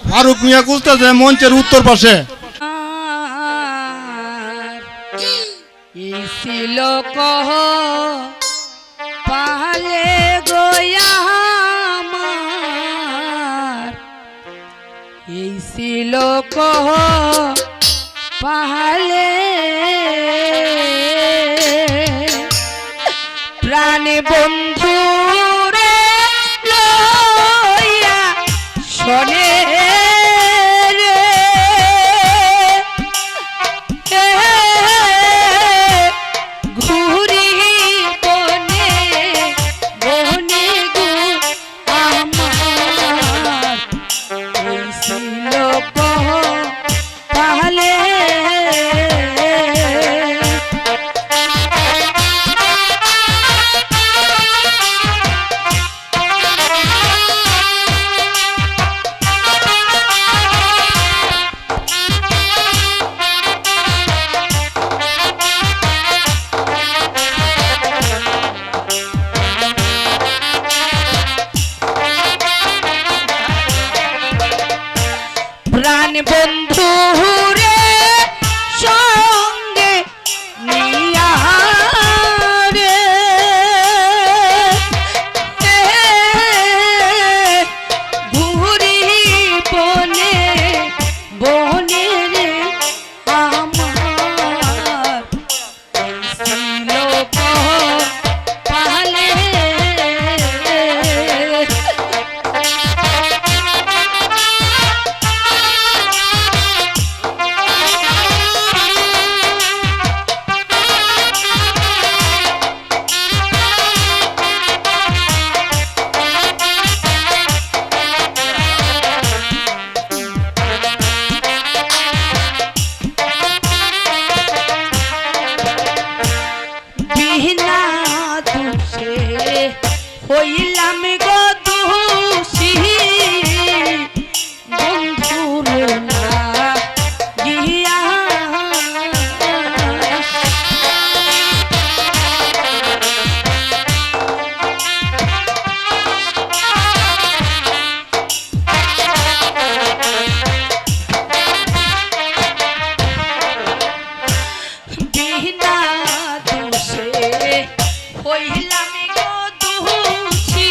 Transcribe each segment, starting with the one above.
ফারুক মিয়া খুঁজতেছে মঞ্চের উত্তর পাশে। ছিল কহ পালে গোয়া এই ছিল কহ পালে প্রাণে বন্ধু রে লইয়া শোনে প্রাণ বন্ধু রে সঙ্গে নিয়া রে ঘুরি বনে বনে রে আমার ছিল পালে বিনা দুষে হইলাম গো দোষী বন্ধুর গিয়া বিনা দোষে হইলাম গো দোষী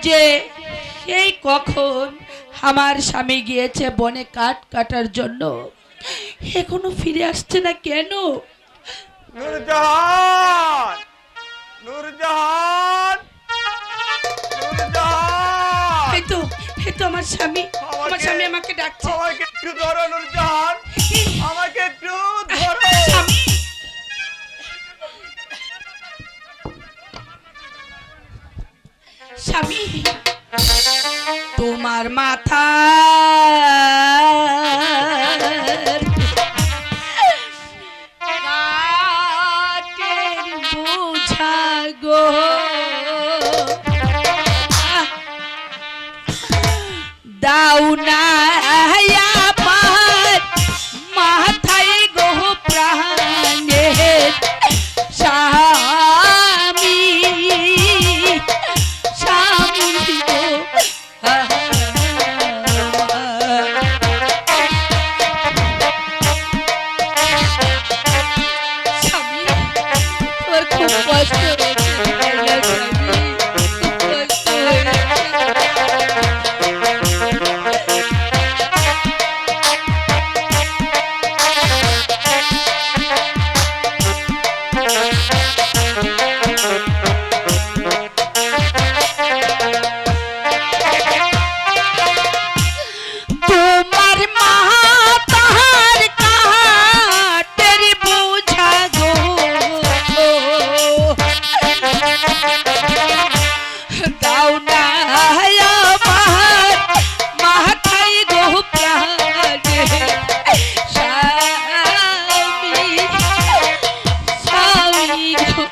যে সেই কখন আমার স্বামী গিয়েছে বনে কাঠ কাটার জন্য, এখনো ফিরে আসছে না কেন? নূরজাহান, নূরজাহান, নূরজাহান, এই তো আমার স্বামী, আমার স্বামী আমাকে ডাকছে। আমাকে একটু ধরো নূরজাহান, আমাকে একটু ধরো। স্বামী, স্বামী, তোমার মাথা বোঝা গো, দাও না আমার মাথায় গো প্রাণের স্বামী, স্বামী গো স্বামী, তোর খুব কষ্ট হচ্ছে স্বামী, খুব কষ্ট হয়েছে। তোমার মাথার কাটের বোঝা গো, দাও না আমার মাথায় গো প্রাণে স্বামী, স্বামী গো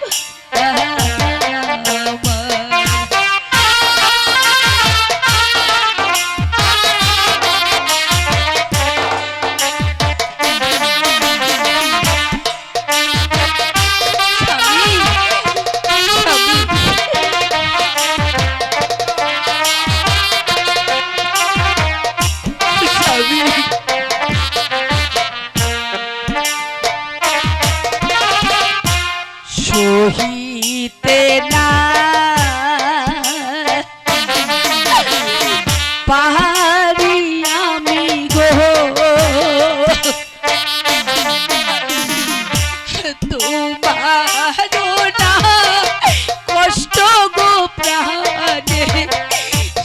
সহিতে না পারি আমি গো তোমার না কষ্ট গো প্রাণে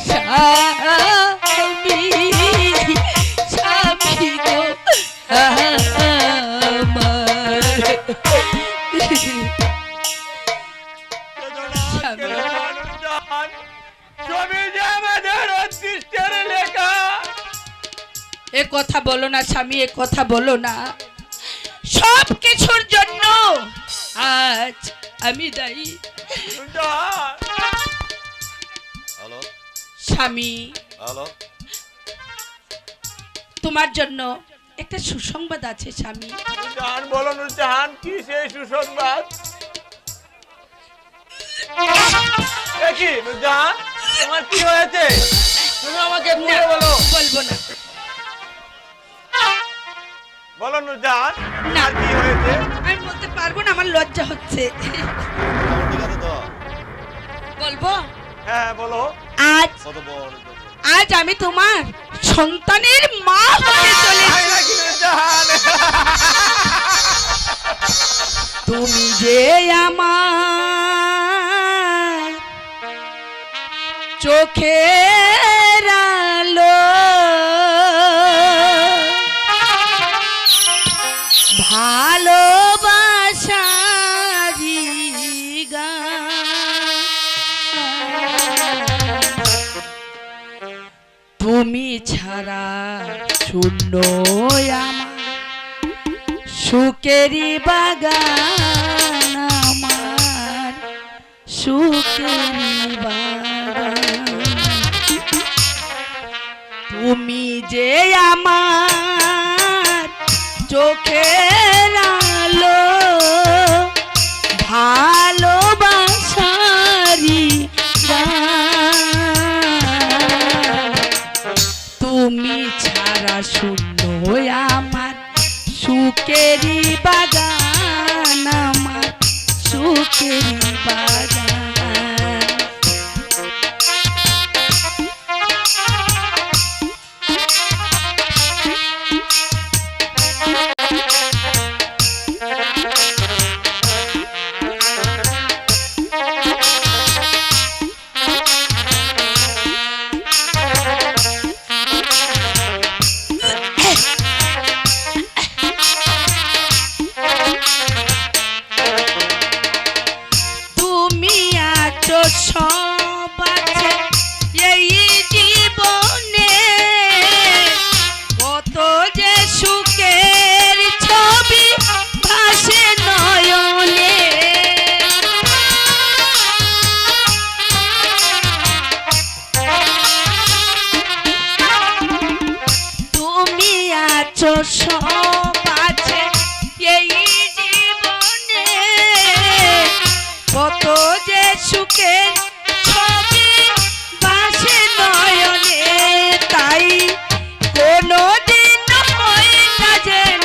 স্বামী, স্বামী গো আমার। নূরজাহান, ছবি যে আমাদের অদৃষ্টের লেখা। এ কথা বলো না স্বামী, এ কথা বলো না। সব কিছুর জন্য আজ আমি দায়ী। নূরজাহান, হ্যালো স্বামী, হ্যালো তোমার জন্য একটা সুসংবাদ আছে স্বামী। নূরজাহান, বলো নূরজাহান, কি সেই সুসংবাদ? কি নূরজাহান, তোমার কি হয়েছে? তুমি আমাকে খুলে বলো। বলবো না। বলো নূরজাহান, না। আর কি হয়েছে? আমি বলতে পারবো না, আমার লজ্জা হচ্ছে। ঠিক আছে তো বলবো? হ্যাঁ বলো। আজ কত বড় আজ আমি তোমার সন্তানের মা হতে চলেছি। তাই নাকি নূরজাহান? তুমি যে আমার চোখের আলো, ভালোবাসারি গান, তুমি ছাড়া শূন্য আমার সুকেরি বাগান, আমার সুকেরি বাগান। তুমি যে আমার চোখের আলো, ভালোবাসারি গান, তুমি ছাড়া শূন্য আমার সুকেরি বাগান, আমার সুকেরি বাগান। আছো সব আছে এই জীবনে, কত যে সুখের ছবি বাসে নয়নে, তাই কোনো দিন হয় না যেন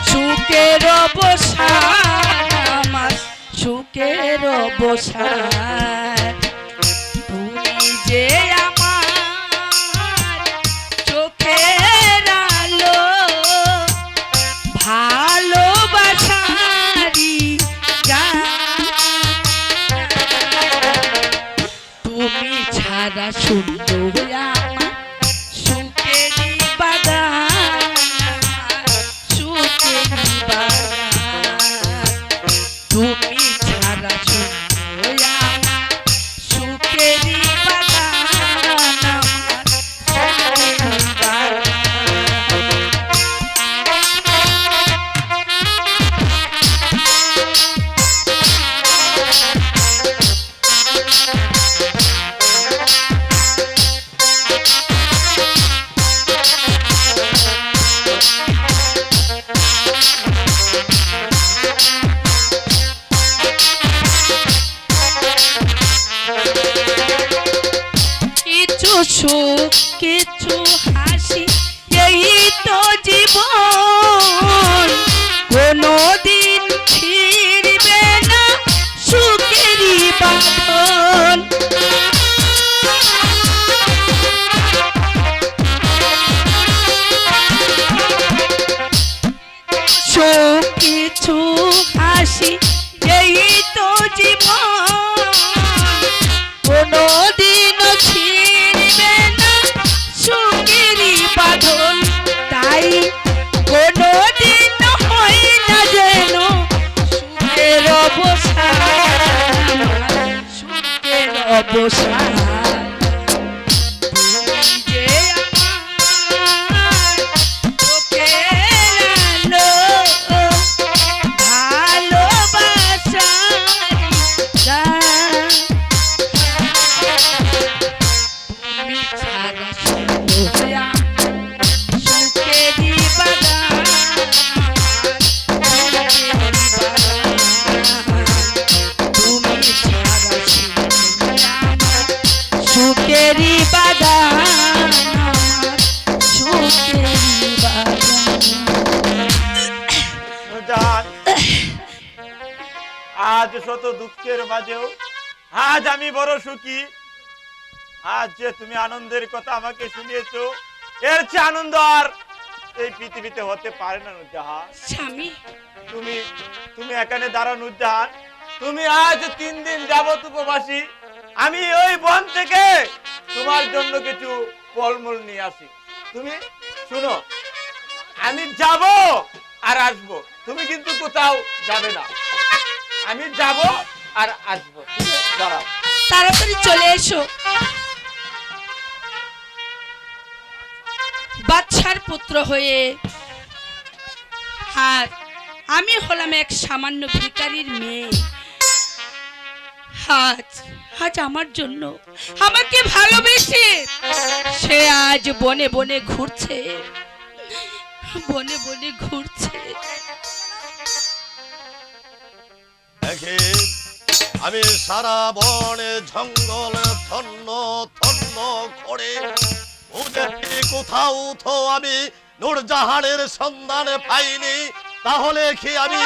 সুখের অবসান আমার, সুখের অবসান। তুমি যে আমার চোখের আলো, ভালোবাসারি গান, তুমি ছাড়া সুন্দর আমার সুখেরই বাগান, সুখেরই বাগান, তুমি ছাড়া সুন্দর আমার সুখেরই বাগান, আমার সুখেরই বাগান। কিছু সুখ কিছু হাসি এই তো জীবন, কোনদিন ফিরবে না সুখেরই বাঁধন। সুখ কিছু হাসি এই তো জীবন, কোনদিন ছিড়বে না সুখেরই বাঁধন, তাই কোনদিন হয় না যেন সুখের অবসান, সুখের অবসান। তুমি যে আমার চোখের আলো, ভালোবাসারি গান, তুমি ছাড়া সুন্দর আমার সুখেরই বাগান, সুখেরই বাগান, তুমি ছাড়া সুন্দর আমার সুখেরই বাগান, আমার সুখেরই বাগান। জান, আজ শত দুঃখের মাঝেও আজ আমি বড় সুখী। আজ যে তুমি আনন্দের কথা আমাকে শুনিয়েছো, এর চেয়ে আনন্দ আর এই পৃথিবীতে হতে পারে না নুরজাহান। স্বামী, তুমি তুমি এখানে দাঁড়াও নুরজাহান। তুমি আজ 3 দিন যাবত উপবাসী। আমি ওই বন থেকে তোমার জন্য কিছু ফলমূল নিয়ে আসি। তুমি শুনো, আমি যাব আর আসব, তুমি কিন্তু কোথাও যাবে না। আমি যাব আর আসব, তুমি দাঁড়াও। তাড়াতাড়ি চলে এসো। বাদশার পুত্র হয়ে আর আমি হলাম এক সামান্য ভিখারির মেয়ে। আজ আজ আমার জন্য, আমাকে ভালোবেসে সে আজ বনে বনে ঘুরছে, বনে বনে ঘুরছে। দেখে আমি সারা বনে ঝঙ্গল থন্ন থন্ন করে খুঁজে কোথাও তো আমি নূরজাহানের সন্ধান পাইনি। তাহলে কি আমি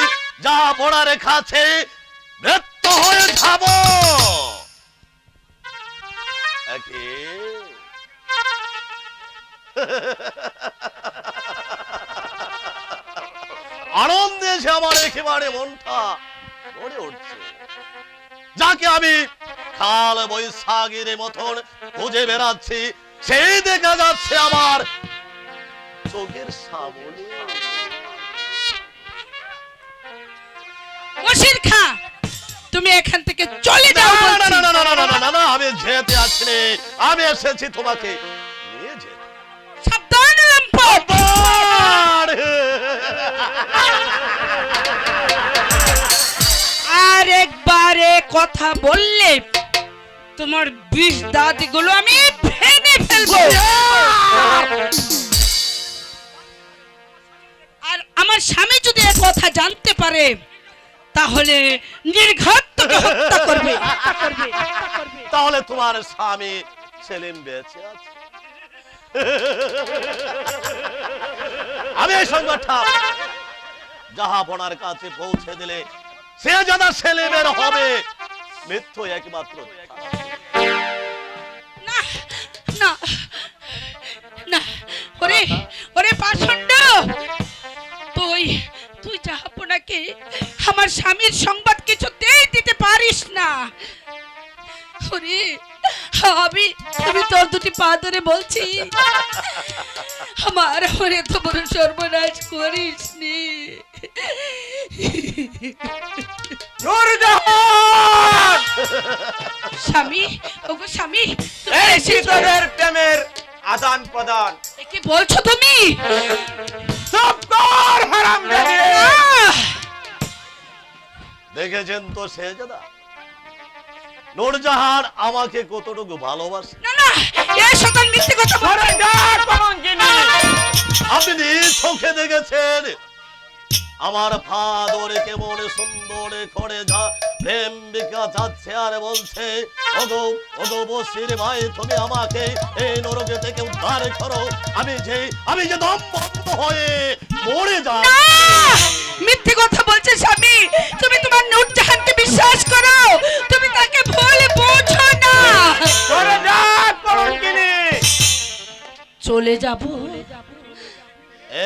যা পড়া রেখাছে ব্যর্থ হয়ে যাব? আনন্দে যে আমার একেবারে মনটা ভরে উঠছে, যাকে আমি কাল বৈশাখীর মতন খুঁজে বেড়াচ্ছি, সেই দেখা যাচ্ছে আমার চোখের সামনে। বশির খা, তুমি এখান থেকে চলে যাও। না না না না না না না না, আমি যেতে আসিনি, আমি এসেছি তোমাকে নিয়ে যেতে। সাবধান লম্পট। আর একবারে কথা বললে তোমার বিষ দাঁতগুলো আমি ভেঙে ফেলবো। আমার স্বামী যদি এ কথা জানতে পারে তাহলে নির্ঘাত তোকে হত্যা করবে। তাহলে তোমার স্বামী সেলিম বেঁচে আছে? আমি এই সংবাদটা জাহাপনার কাছে পৌঁছে দিলে সে জানা সেলিমের হবে মৃত্যু একমাত্র। না না না, ওরে ওরে পাষণ্ড, তুই তুই জাহাপনাকে আমার স্বামীর সংবাদ কিছুতেই দিতে পারিস না। ওরে আমি তোর দুটি পা ধরে বলছি, আমার ওরে তো বড় সর্বনাশ করিস নি। নূরজাহান! স্বামী, ওগো স্বামী, তুমি এই এসেছো? তোদের প্রেমের আদান প্রদান। এ কি বলছো তুমি? চুপ কর হারামজাদী! আহ! দেখেছেন তো শেহজাদা, নূরজাহান আমাকে কতটুকু ভালোবাসে। না না, এই শতান মিথ্যে কথা সরে বলছে। যা কলঙ্কিনী! আপনি নিজ চোখে দেখেছেন আমার পা ধরে কেমন সুন্দর করে যা প্রেমিকা যাচ্ছে আর বলছে, ওগো ওগো বসির ভাই, তুমি আমাকে এই নরকে থেকে উদ্ধার করো, আমি যে দম বন্ধ হয়ে মরে যাই। না! মিথ্যে কথা বলছে স্বামী, তুমি তোমার নূরজাহানকে বিশ্বাস করো, তুমি তাকে ভুল বোঝো না। সরে যা কলঙ্কিনী! চলে যাব?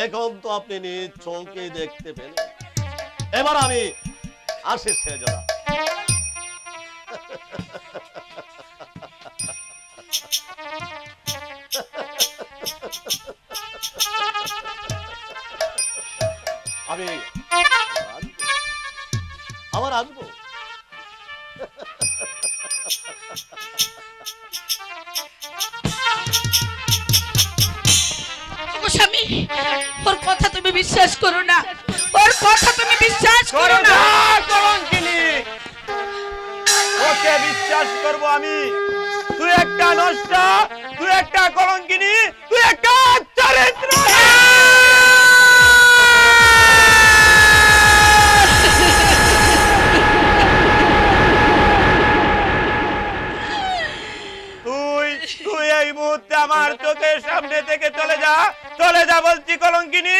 এখন তো আপনি নিজ চোখে দেখতে পেলেন, এবার আমি আসি শেহজাদা। আমি আবার আসবো। ওগো স্বামী, ওর কথা তুমি বিশ্বাস করো না, ওর কথা তুমি বিশ্বাস করো সরে না। যা কলঙ্কিনী! ওকে বিশ্বাস করব আমি? তুই একটা নষ্টা, তুই একটা কলঙ্কিনী, তুই একটা চরিত্র! তুই তুই এই মুহূর্তে আমার চোখের সামনে থেকে চলে যা বলছি কলঙ্কিনী,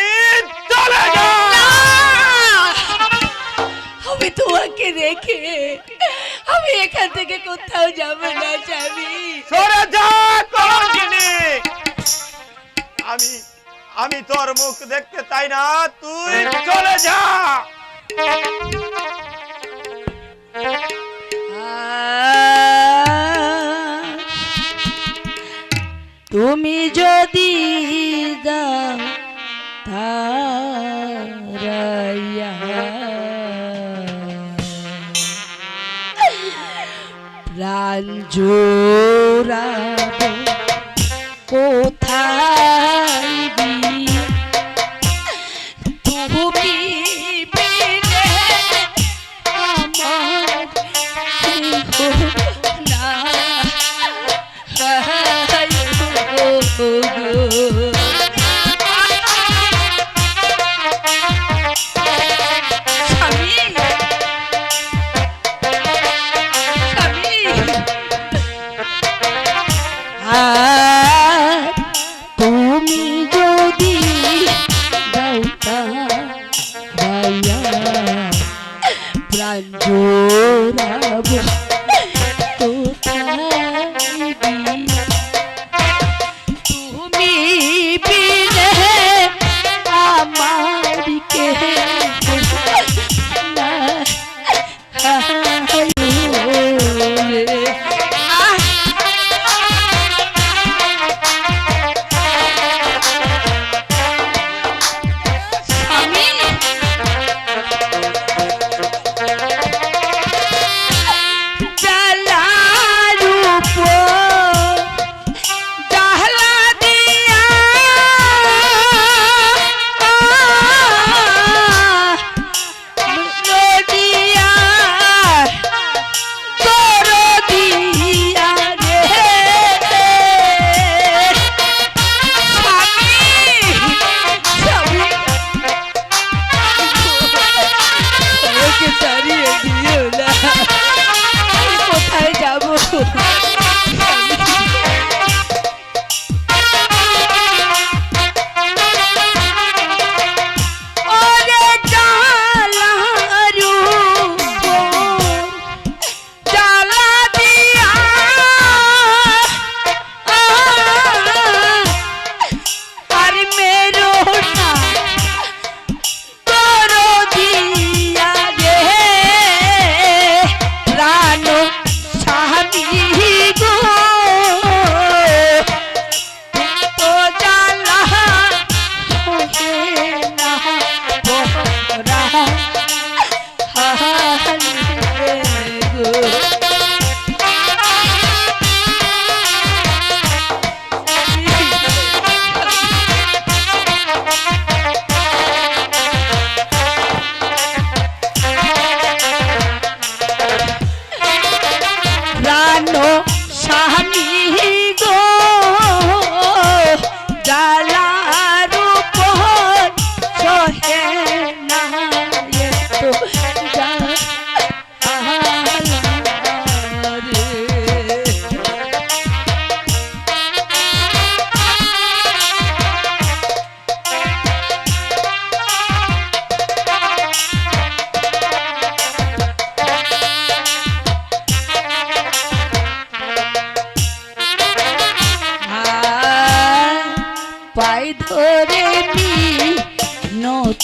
চলে যা! আমি তোমাকে রেখে আমি এখান থেকে কোথাও যাব না স্বামী। সরে যা কলঙ্কিনী! আমি তোর মুখ দেখতে চাই না, তুই চলে যা! তুমি যদি দাও তারাইয়া, প্রাণ জোড়াবো কোথায় দিয়া, তুমি বিনে আমার কেহ না। স্বামী, স্বামী,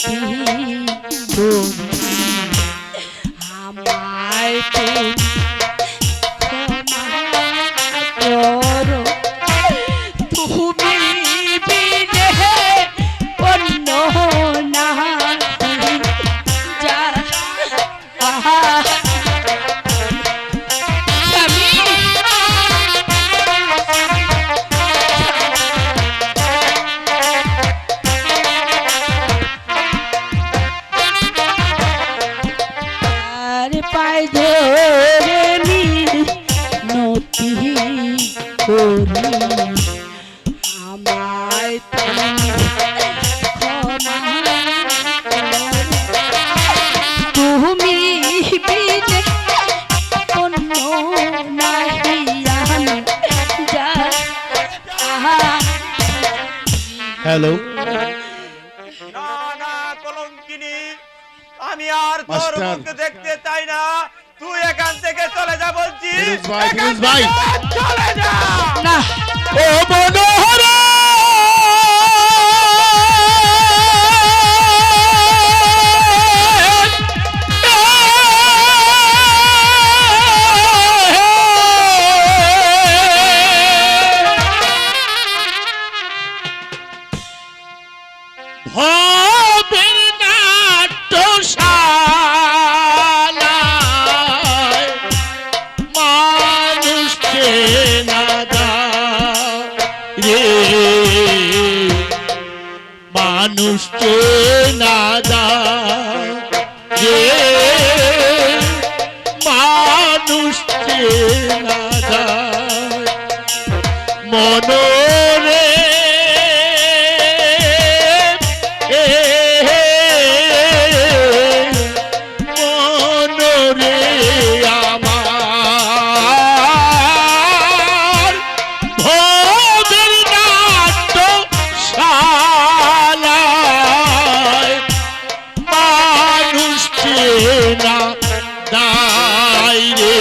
নতি তুমি আমায় তুমি ক্ষমা করো তুমি বিনে অন্য নাহি যা আহা স্বামী আর পায় ধরে নতি করি আমায় তুমি ক্ষমা করো। তুমি বিনে অন্য নাহি আমি যা আহা হ্যালো না না কলঙ্কিনী, আমি আর তোর মাস্টার। মুখ দেখতে চাই না। তুই এখান থেকে চলে যা বলছি। ফিরোজ ভাই, এখান ফিরোজ ভাই। থেকে চলে যা। না ও মনোহরা ভবের নাট্যশালায় মানুষ চেনা রে মানুষ চেনা রে মানুষ চেনা মনোরে মনোরে আমার ভোগের নাট্যশালায় মানুষ চেনা দায় রে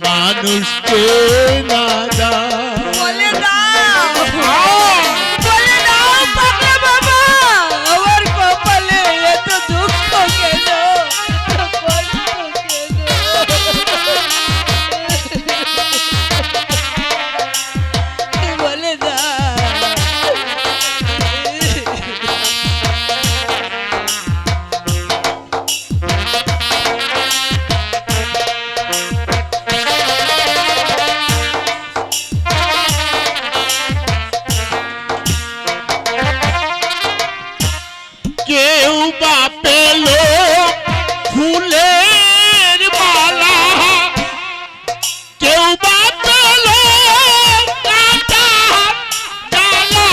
মানুষ চেনা দায় বলে দাও বলে দাও পাগলা বাবা আমার কপালে এত দুঃখ কেন কষ্ট কেন বলে দাও কেউ বা পেল ফুলের মালা কেউ বা পেল কাঁটার ডালা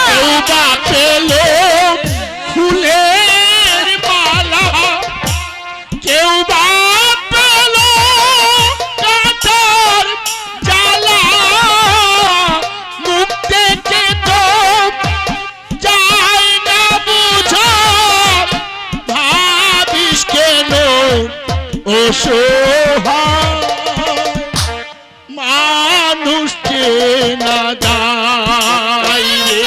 কেউ বা পেল ফুলের মালা কেউ বা পেল কাঁটার ডালা মুখ থেকে তো যায় না বুঝো ভাবিস কেন অসহায় মানুষ চেনা যায় রে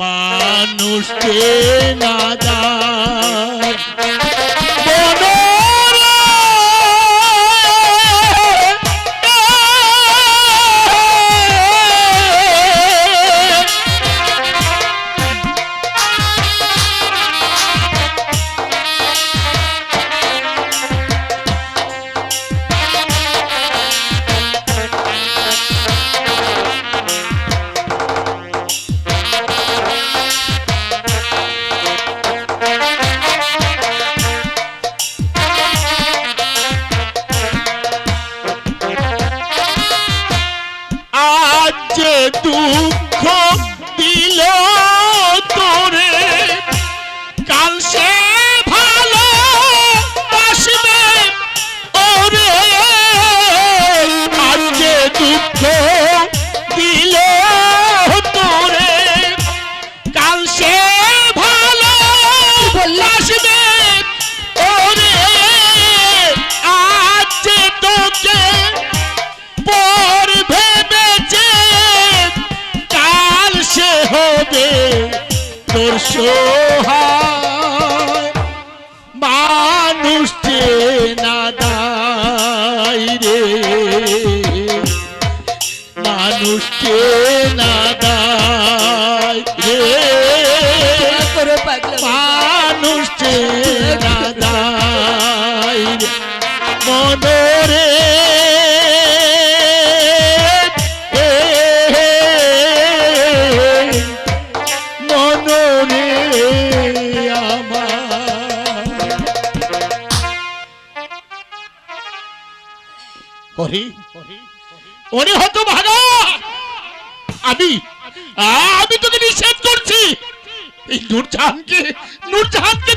মানুষ চেনা যায় আজ যে দুঃখ দিল তোরে কাল সে ভালো বাসবে ওরে আজ যে দুঃখ দিল তোরে কাল সে ভালো বাসবে ওরে আজ যে তোকে পর ভেবেছে তা তোর সোহায় মানুষ চেনা দায় রে, মানুষ চেনা দায় রে, করো পাগলা মানুষ চেনা দায় রে, মনরে ওরে হতভাগা, আমি তোকে নিষেধ করছি, এই নূরজাহানকে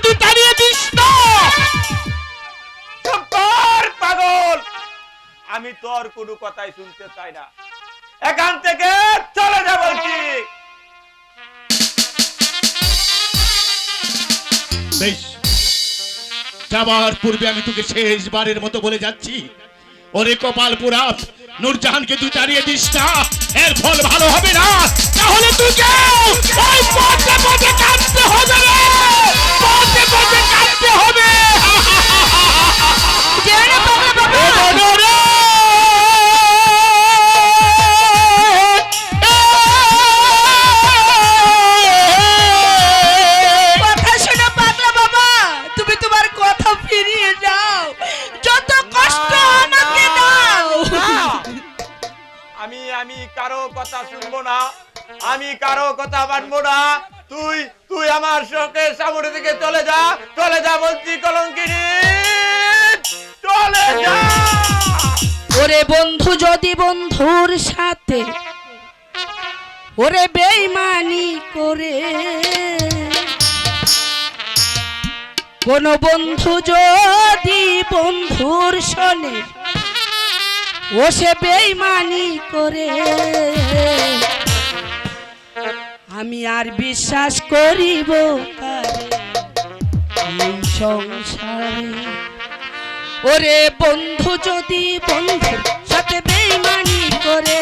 তুই তাড়িয়ে দিস না। চুপ কর পাগল, আমি তোর কোনো কথাই শুনতে চাই না, এখান থেকে চলে যা বলছি। বেশ, যাবার পূর্বে আমি তোকে শেষবারের মতো বলে যাচ্ছি, ওরে কপাল পুরা, নূরজাহানকে তুই তাড়িয়ে দিস না, এর ফল ভালো হবে না, তাহলে তোকে ওই পথে পথে কাটতে হবে রে, পথে পথে কাটতে হবে। ও মনোরে, কথা শোনো পাগলা বাবা, তুমি তোমার কথা ফিরিয়ে যাও, যত কষ্ট আমাকে দাও। আমি কারো কথা শুনবো না, আমি কারো কথা মানবো না, তুই আমার চোখের সামনে থেকে চলে যা বলছি কলঙ্কিনী, চলে যা। ওরে বন্ধু যদি বন্ধুর সাথে ওরে বেঈমানি করে, কোন বন্ধু যদি বন্ধুর শোনে ও সে বেঈমানি করে, আমি আর বিশ্বাস করিব কারে এই সংসারে। ওরে বন্ধু যদি বন্ধুর সাথে বেঈমানি করে,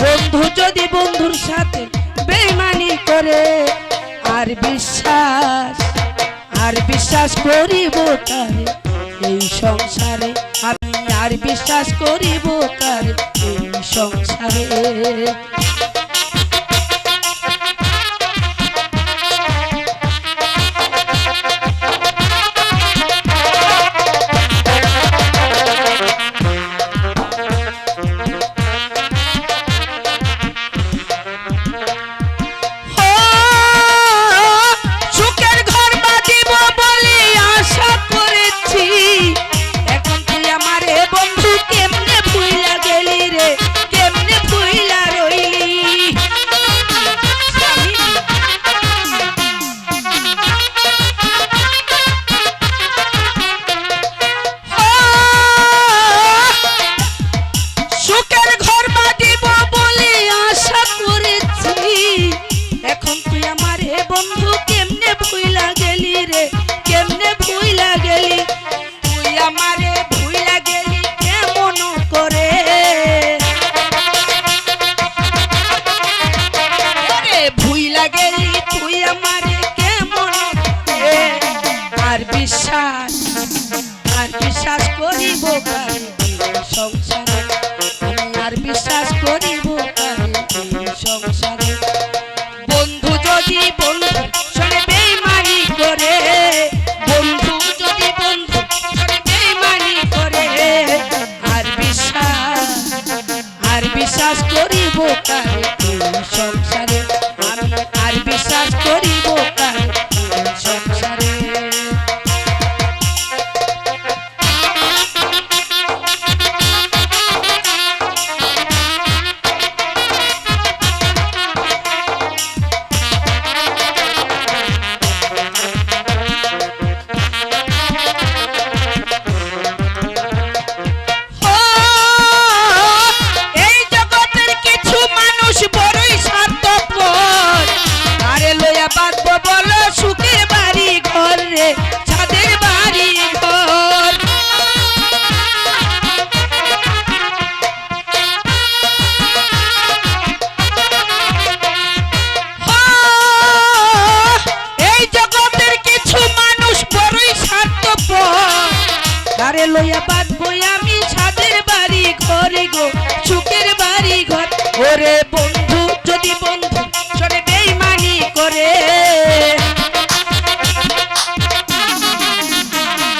বন্ধু যদি বন্ধুর সাথে বেঈমানি করে, আর বিশ্বাস করিব কারে এই সংসারে, আমি আর বিশ্বাস করিব কারে এই সংসারে। বিশ্বাস করিব কারে সংসারে, আমি আর বিশ্বাস করিব কারে সংসারে। বন্ধু যদি বন্ধু সরে বেঈমানি করে, বন্ধু যদি বন্ধু সরে বেঈমানি করে, আর বিশ্বাস করিব কারে সংসারে, আমি আর বিশ্বাস করিব কারে সংসারে। এই জগতের কিছু মানুষ বড়ই স্বার্থ লইয়া বাঁধবো আমি সাদের বাড়ি ঘরে গো, সুখের বাড়ি ঘর। ওরে বন্ধু যদি বন্ধু সরে বেইমানি করে,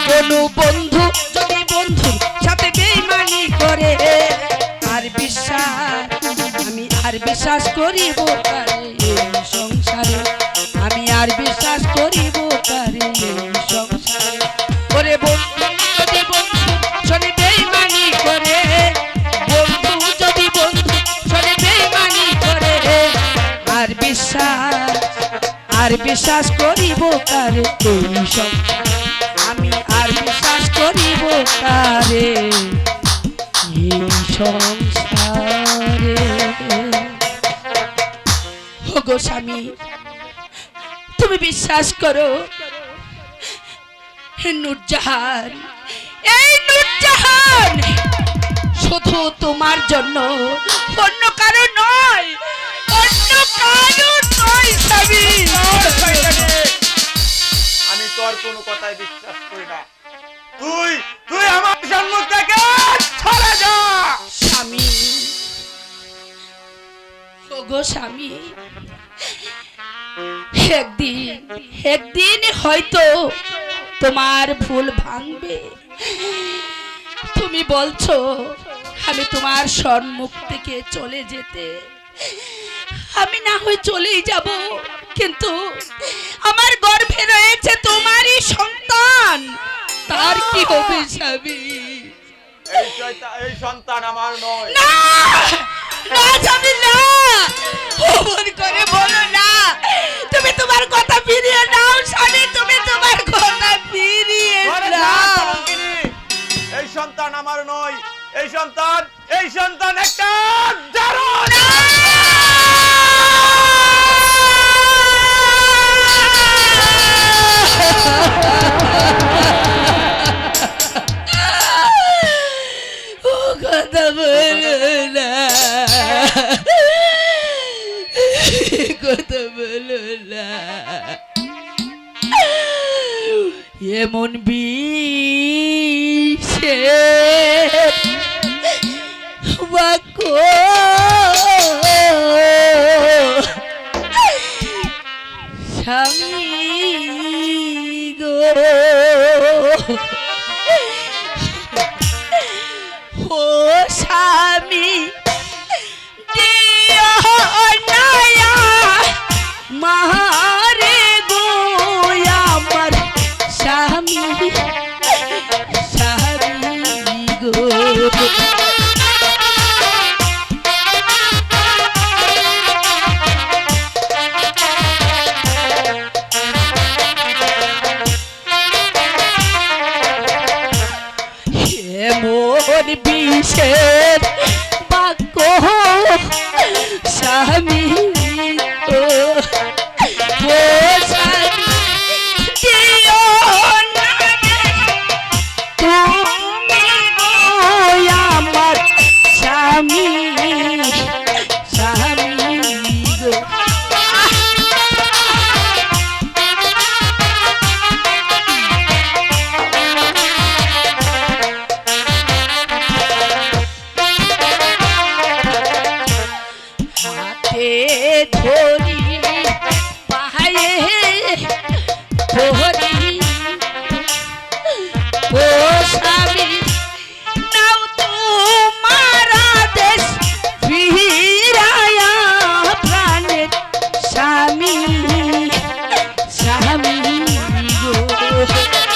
কোনো বন্ধু যদি বন্ধুর সাথে বেইমানি করে, আর বিশ্বাস আমি আর বিশ্বাস করিব কারে এই সংসারে, আমি আর বিশ্বাস করিব কারে এই সংসারে। ওরে বন্ধু যদি বন্ধু শোনে বেইমানি করে, বন্ধু যদি বন্ধু শোনে বেইমানি করে, আর বিশ্বাস করিব কারে এই সংসারে, আমি আর বিশ্বাস করিব কারে এই সংসারে। ওগো স্বামী, তুমি বিশ্বাস করো, নূরজাহান, এই নূরজাহান শুধু তোমার জন্য, অন্য কারো নয়, অন্য কারো নয় স্বামী। আমি তোর কোনো কথাই বিশ্বাস করি না। তুই তুই আমার সম্মুখ থেকে সরে যা। স্বামী, ওগো স্বামী, একদিন হয়তো তোমার ভুল ভাঙবে। তুমি বলছো আমি তোমার সম্মুখ থেকে চলে যেতে, আমি না হয় চলেই যাব, কিন্তু আমার গর্ভে রয়েছে তোমারই সন্তান, তার কি হবে স্বামী? এই সন্তান আমার নয়। না না স্বামী, না, অমন করে বলো না। তুমি তোমার কথা ফিরিয়ে নাও স্বামী, তুমি তোমার কথা ফিরিয়ে নাও। এই সন্তান আমার নয়, এই সন্তান একটা জারজ। ও কথা বলো না, কথা বলো না, এমন বিষের বাক্য স্বামী গো, ও স্বামী দিও নায়া মারে গো আমার স্বামী, স্বামী গো। এমন বিষের বাক্য স্বামী ও স্বামী দিও না তুমি গো আমার স্বামী, স্বামী গো। হাতে ধরি পায়ে ধরি, ও স্বামী নাও তোমার আদেশ ফিরায়া প্রাণের স্বামী, স্বামী গো, স্বামী।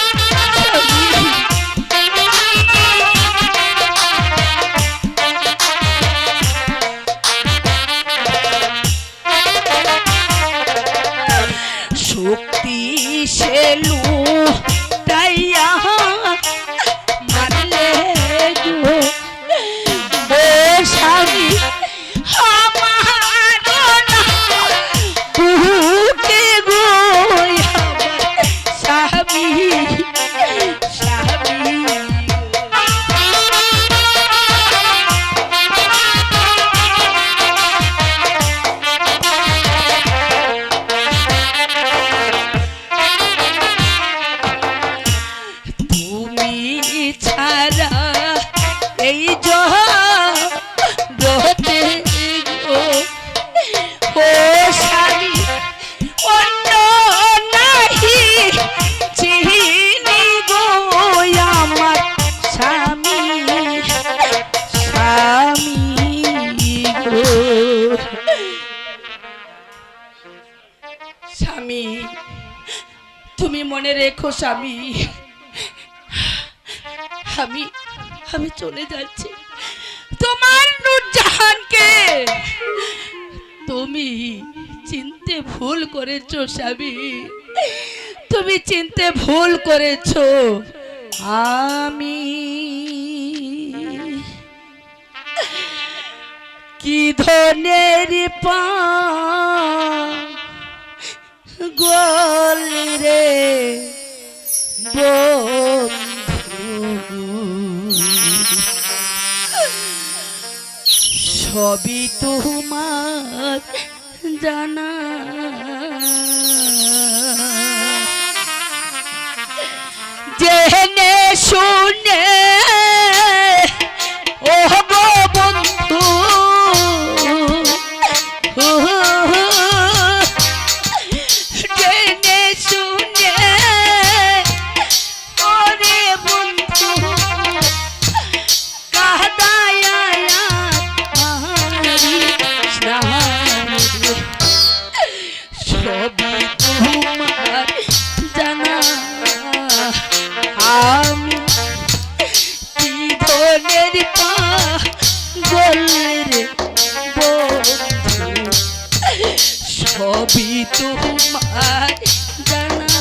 শক্তি সেলু তাইয়া মান স্বামী, তুমি মনে রেখো স্বামী, আমি আমি চলে যাচ্ছি। তোমার নূরজাহানকে তুমি চিনতে ভুল করেছো স্বামী, তুমি চিনতে ভুল করেছো। আমি কি ধনের গোল রে বন্ধু, সবই তোমার জানা। জেনে শুনে ও গো বন্ধু, জেনে শুনে ওরে বন্ধু কাদায়া সবই তোমার জানা। আমি কি ধনের পাগলের বন্ধু, সবই তোমার জানা।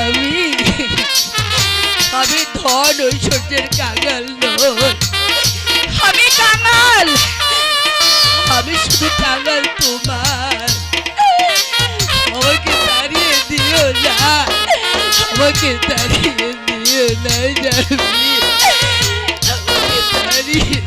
আমি ধন ঐশ্বর্যের কাঙাল নই, আমি কাঙাল, আমি শুধু কাঙাল তোমার। আমাকে তাড়িয়ে দিও না, আমাকে তাড়িয়ে দিও না, জানি আমাকে তাড়িয়ে